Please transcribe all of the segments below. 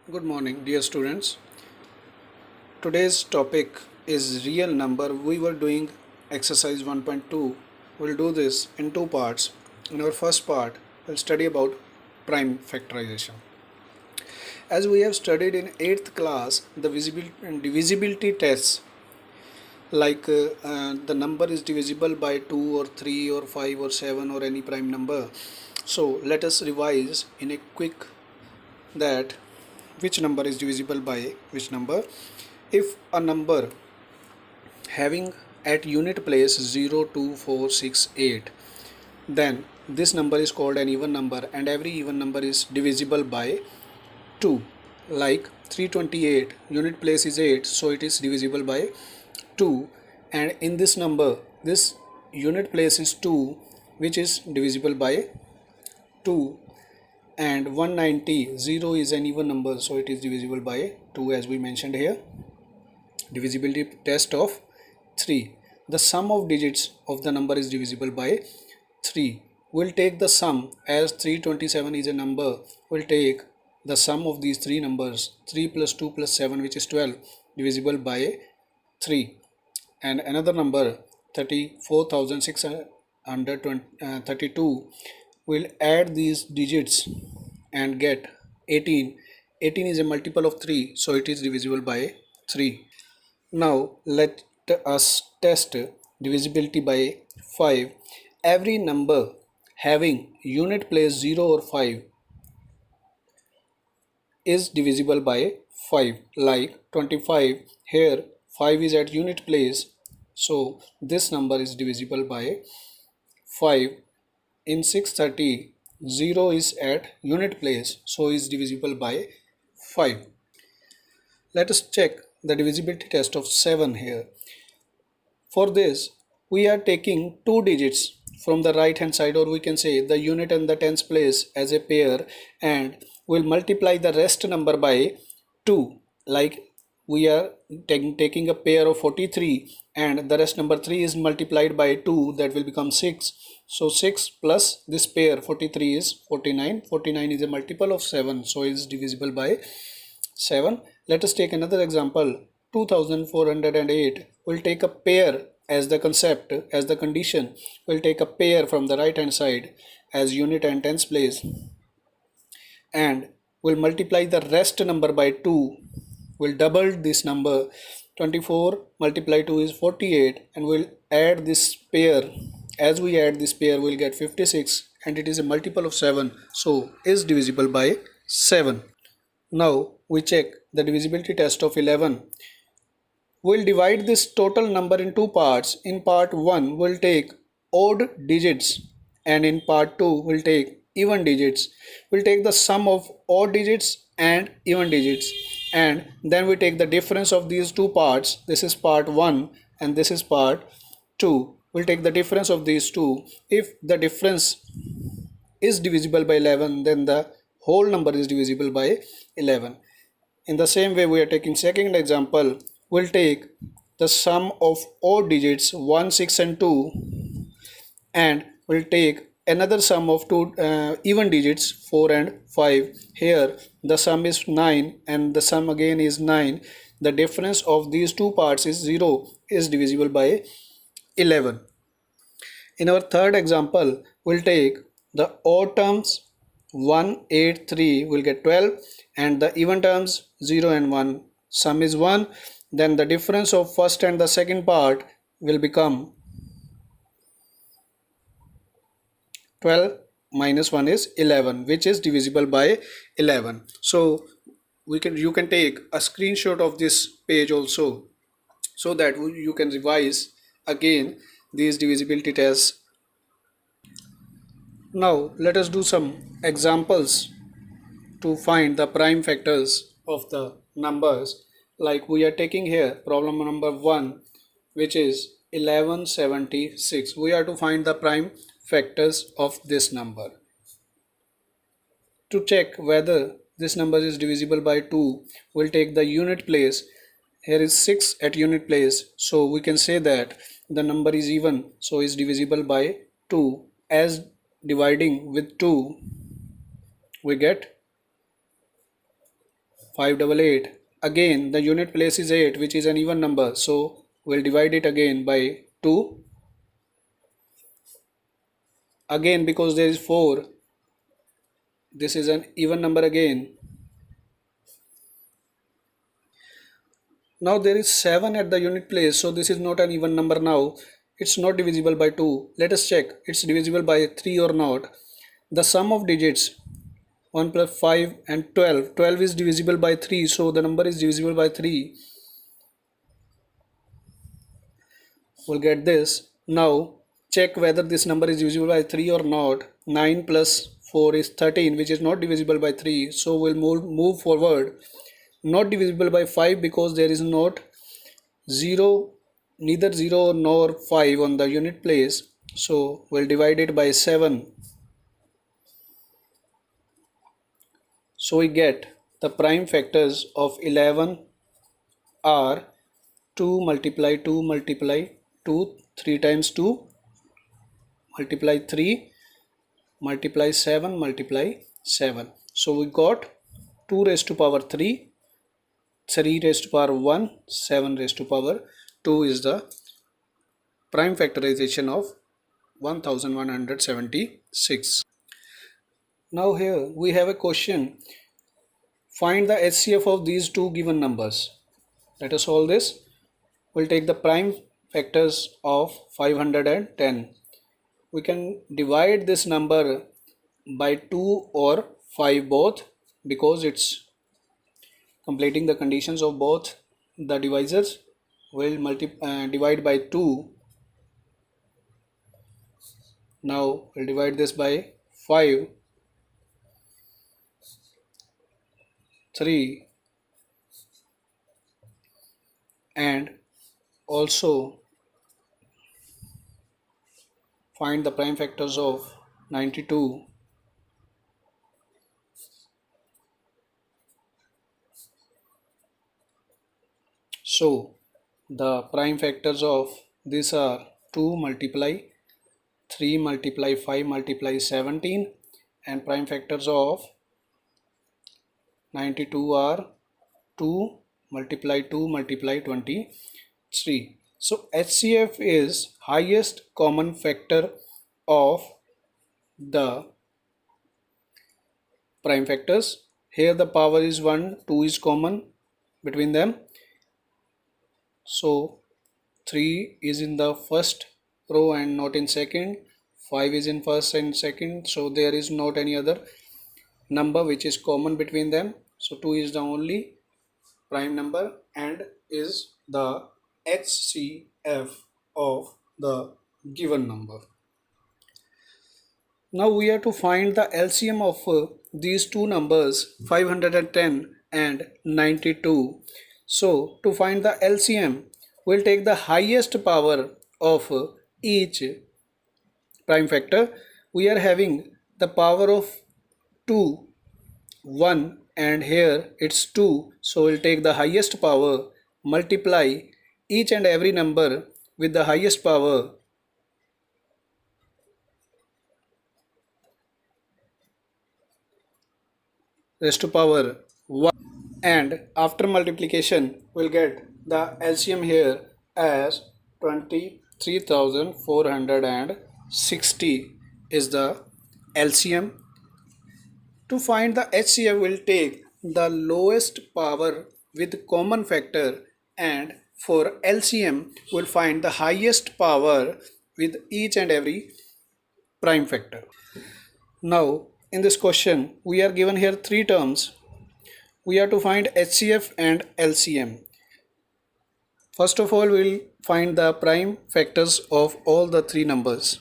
Good morning, dear students. Today's topic is real number. We were doing exercise 1.2. We'll do this in two parts. In our first part, we'll study about prime factorization. As we have studied in 8th class, the divisibility tests the number is divisible by 2 or 3 or 5 or 7 or any prime number. So let us revise in a quick that which number is divisible by which number. If a number having at unit place 0, 2, 4, 6, 8, then this number is called an even number and every even number is divisible by 2. Like 328, unit place is 8, so it is divisible by 2, and in this number this unit place is 2, which is divisible by 2, and 190, 0 is an even number, so it is divisible by 2 as we mentioned here. Divisibility test of 3. The sum of digits of the number is divisible by 3. We'll take the sum as 327 is a number. We'll take the sum of these three numbers, 3 plus 2 plus 7, which is 12, divisible by 3. And another number, 34,632, we'll add these digits and get 18. 18 is a multiple of 3, so it is divisible by 3. Now let us test divisibility by 5. Every number having unit place 0 or 5 is divisible by 5. Like 25, here 5 is at unit place, so this number is divisible by 5. In 630, 0 is at unit place, so is divisible by 5. Let us check the divisibility test of 7 here. For this, we are taking two digits from the right hand side, or we can say the unit and the tens place as a pair, and we'll multiply the rest number by 2. Like we are taking a pair of 43 and the rest number 3 is multiplied by 2, that will become 6. So 6 plus this pair 43 is 49. 49 is a multiple of 7, so it is divisible by 7. Let us take another example. 2408. We'll take a pair as the concept, as the condition. We'll take a pair from the right hand side as unit and tens place, and we'll multiply the rest number by 2. We'll double this number. 24 multiplied 2 is 48, and we'll add this pair. As we add this pair, we'll get 56, and it is a multiple of 7, so is divisible by 7. Now we check the divisibility test of 11. We'll divide this total number in two parts. In part 1, we'll take odd digits, and in part 2, we'll take even digits. We'll take the sum of odd digits and even digits, and then we take the difference of these two parts. This is part 1 and this is part 2. We'll take the difference of these two. If the difference is divisible by 11, then the whole number is divisible by 11. In the same way, we are taking second example. We'll take the sum of odd digits 1, 6 and 2, and we'll take another sum of two even digits 4 and 5. Here the sum is 9 and the sum again is 9. The difference of these two parts is 0, is divisible by 11. In our third example, we'll take the odd terms 1, 8, 3 will get 12, and the even terms 0 and 1. Sum is 1. Then the difference of first and the second part will become 12 minus 1 is 11, which is divisible by 11. So you can take a screenshot of this page also, so that you can revise again these divisibility tests. Now let us do some examples to find the prime factors of the numbers. Like we are taking here problem number 1, which is 1176. We are to find the prime factors of this number. To check whether this number is divisible by 2, we'll take the unit place. Here is 6 at unit place, so we can say that the number is even, so is divisible by 2. As dividing with 2, we get 588. Again, the unit place is 8, which is an even number. So we'll divide it again by 2. Again, because there is 4, this is an even number again. Now there is 7 at the unit place, so this is not an even number now. It's not divisible by 2. Let us check it's divisible by 3 or not. The sum of digits 1 plus 5 and 12. 12 is divisible by 3, so the number is divisible by 3. We'll get this. Now check whether this number is divisible by 3 or not. 9 plus 4 is 13, which is not divisible by 3. So we'll move forward. Not divisible by 5 because there is not 0, neither 0 nor 5 on the unit place. So we'll divide it by 7. So we get the prime factors of 11 are 2 multiply 2 multiply 2, 3 times 2, multiply 3, multiply 7, multiply 7. So we got 2 raised to power 3, 3 raised to power 1, 7 raised to power 2 is the prime factorization of 1176. Now here we have a question. Find the HCF of these two given numbers. Let us solve this. We'll take the prime factors of 510. We can divide this number by 2 or 5 both because it's completing the conditions of both the divisors. We'll divide by 2. Now we'll divide this by 5, 3, and also find the prime factors of 92. So the prime factors of these are 2 multiply 3 multiply 5 multiply 17, and prime factors of 92 are 2 multiply 2 multiply 23. So HCF is highest common factor of the prime factors. Here the power is 1, 2 is common between them. So 3 is in the first row and not in second. 5 is in first and second. So there is not any other number which is common between them. So 2 is the only prime number and is the HCF of the given number. Now we have to find the LCM of these two numbers 510 and 92. So to find the LCM, we'll take the highest power of each prime factor. We are having the power of 2, 1, and here it's 2. So we'll take the highest power, multiply each and every number with the highest power. Raised to power 1, and after multiplication we'll get the LCM here as 23,460 is the LCM. To find the HCF we'll take the lowest power with common factor, and for LCM we'll find the highest power with each and every prime factor. Now in this question we are given here three terms. We have to find HCF and LCM. First of all, we'll find the prime factors of all the three numbers.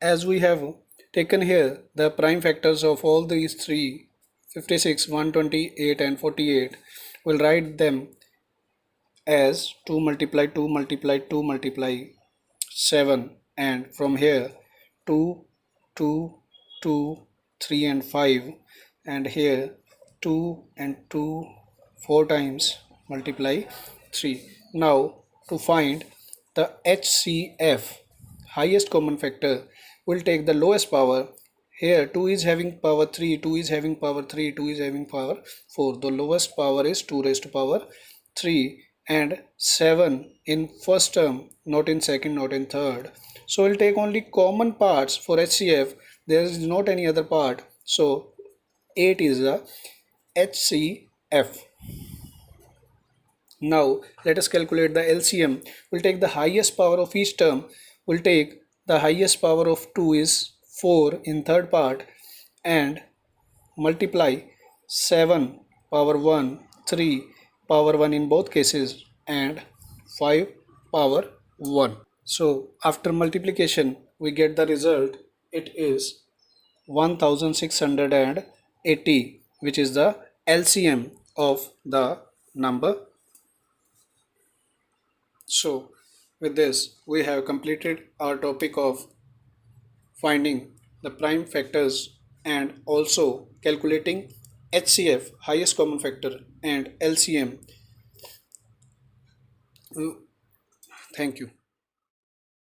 As we have taken here the prime factors of all these three, 56, 128 and 48, we'll write them as 2 multiply 2 multiply 2 multiply 7, and from here 2, 2, 2, 3 and 5, and here 2 and 2 4 times multiply 3. Now to find the HCF, highest common factor, we'll take the lowest power. Here 2 is having power 3, 2 is having power 3, 2 is having power 4. The lowest power is 2 raised to power 3 and 7 in first term, not in second, not in third. So we'll take only common parts for HCF. There is not any other part. So 8 is the HCF. Now let us calculate the LCM. We'll take the highest power of each term. We'll take the highest power of 2 is 4 in third part and multiply 7 power 1, 3 power 1 in both cases and 5 power 1. So after multiplication we get the result. It is 1680, which is the LCM of the number. So with this we have completed our topic of finding the prime factors and also calculating HCF, highest common factor, and LCM. Thank you.